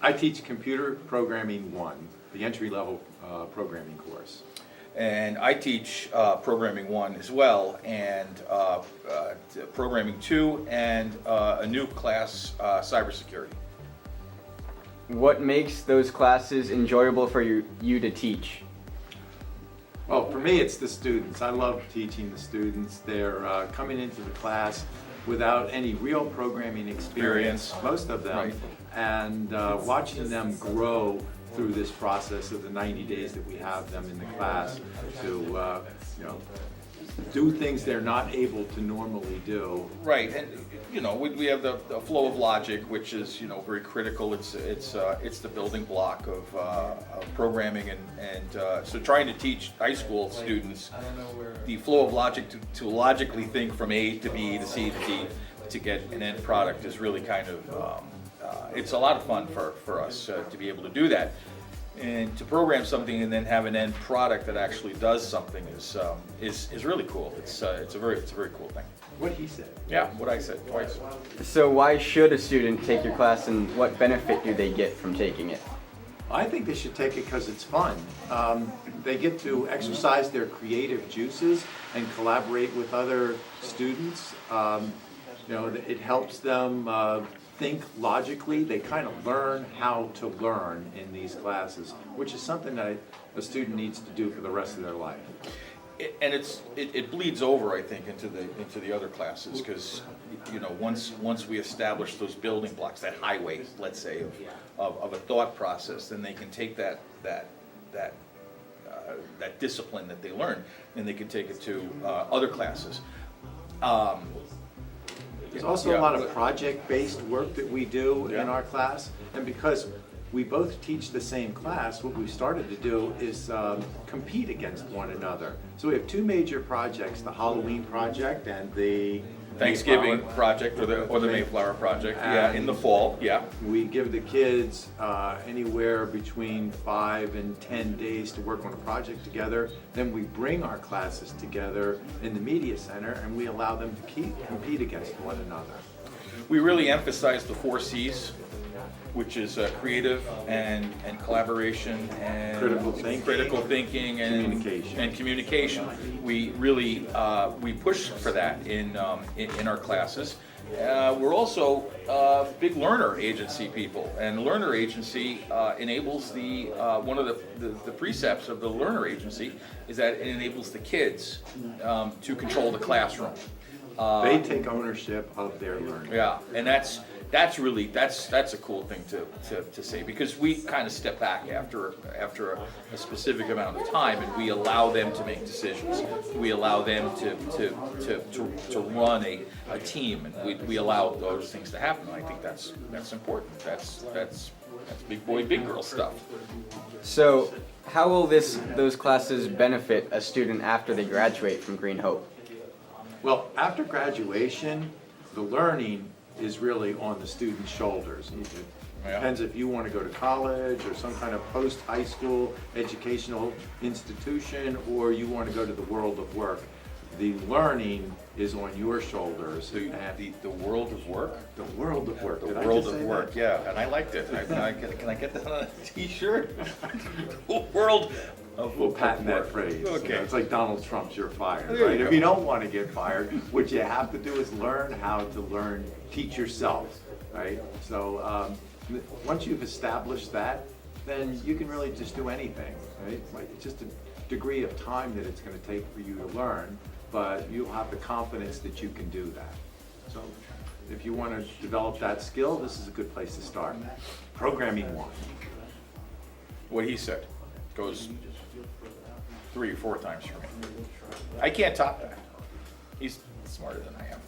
I teach Computer Programming 1, the entry-level programming course. And I teach Programming 1 as well, and Programming 2, and a new class, Cybersecurity. What makes those classes enjoyable for you to teach? Well, for me, it's the students. I love teaching the students. They're coming into the class without any real programming experience, most of them, Right. and watching them grow through this process of the 90 days that we have them in the class to do things they're not able to normally do. Right, and we have the flow of logic, which is very critical. It's the building block of programming, and so trying to teach high school students the flow of logic to logically think from A to B to C to D to get an end product is really kind of it's a lot of fun for us to be able to do that. And to program something and then have an end product that actually does something is really cool. It's a very cool thing. What he said. Yeah, what I said twice. So why should a student take your class, and what benefit do they get from taking it? I think they should take it because it's fun. They get to exercise their creative juices and collaborate with other students. It helps them think logically. They kind of learn how to learn in these classes, which is something that a student needs to do for the rest of their life. And it bleeds over, I think, into the other classes, because once we establish those building blocks, that highway, let's say, of a thought process, then they can take that discipline that they learn, and they can take it to other classes. There's also a lot of project-based work that we do in our class, and because we both teach the same class, what we've started to do is compete against one another. So we have two major projects, the Halloween project and the Thanksgiving Mayflower project or the Mayflower project, in the fall, We give the kids anywhere between 5 and 10 days to work on a project together. Then we bring our classes together in the media center and we allow them to compete against one another. We really emphasize the 4 C's, which is creative and collaboration and critical thinking and communication. We really we push for that in our classes. We're also big learner agency people, and learner agency enables one of the precepts of the learner agency is that it enables the kids to control the classroom. They take ownership of their learning. Yeah, and that's a cool thing to say, because we kind of step back after a specific amount of time, and we allow them to make decisions. We allow them to run a team, and we allow those things to happen. And I think that's important. That's big boy, big girl stuff. So how will those classes benefit a student after they graduate from Green Hope? Well, after graduation, the learning is really on the student's shoulders. It depends if you want to go to college or some kind of post-high school educational institution, or you want to go to the world of work. The learning is on your shoulders. The world of work? The world of work. The world of work, yeah, and I liked it. Can I get that on a t-shirt? The world of We'll patent that phrase. Okay. It's like Donald Trump's "you're fired," There you right? go. If you don't want to get fired, what you have to do is learn how to teach yourself, right? So once you've established that, then you can really just do anything, right? It's just a degree of time that it's going to take for you to learn, but you'll have the confidence that you can do that. So if you want to develop that skill, this is a good place to start. Programming 1. What he said goes 3 or 4 times for me. I can't top that. He's smarter than I am.